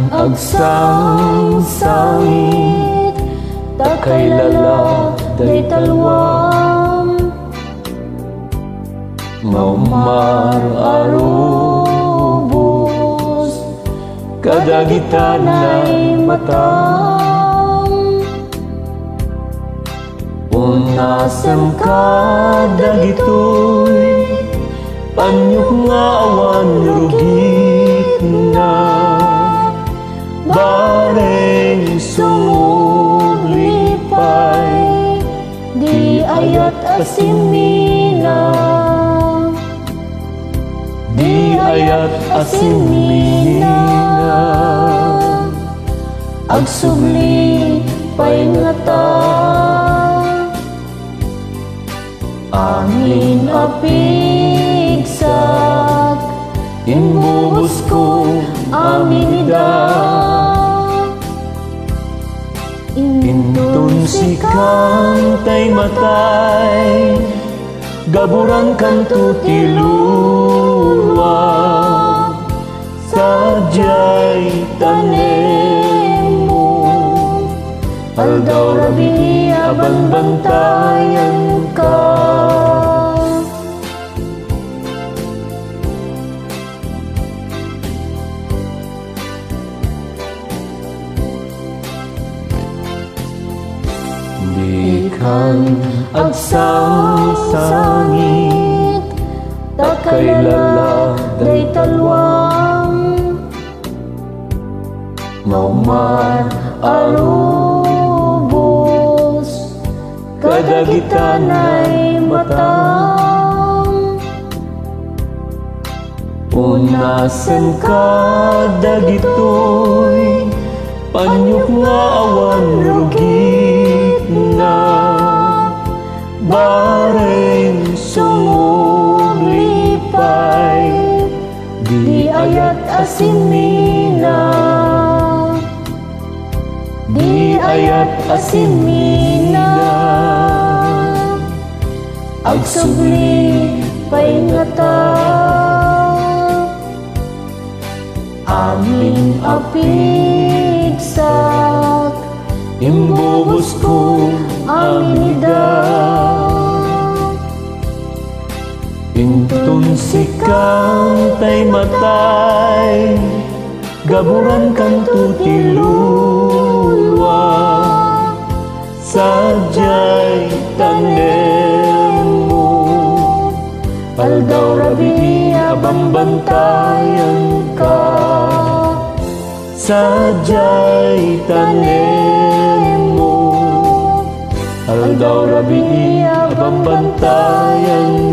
agsang sangit, takay lala day talwam, maumar arubos, kadagitan ay matang. Unasem kadagitoy, panyok nga awan rugit na, bareng sumuglipay, di ayat asimina, di ayat asimina. Agsubli pay ngata, angin apigsak, imbubos ko aming ida. Intun si kantay matay, gaburan kanto tilulwa, sadyay tanem mo, aldaw rabi aban bantayan ka. Di kan agsang sangit, takay lala day talwang, maumar arubos, kadagitan ay matang. Unasen kadagitoy, panyok nga awan rugit na, bareng sumuglipay, di ayat asimina, di ayat asimina. Agsubli pay ngata, aming apigsak, imbubos ko aming ida. Intun si kantay matay, gaburan kanto tilulwa, sadyay tanem mo, aldaw rabi abang bantayan ka. Sadyay tanem mo, aldaw rabi abang bantayan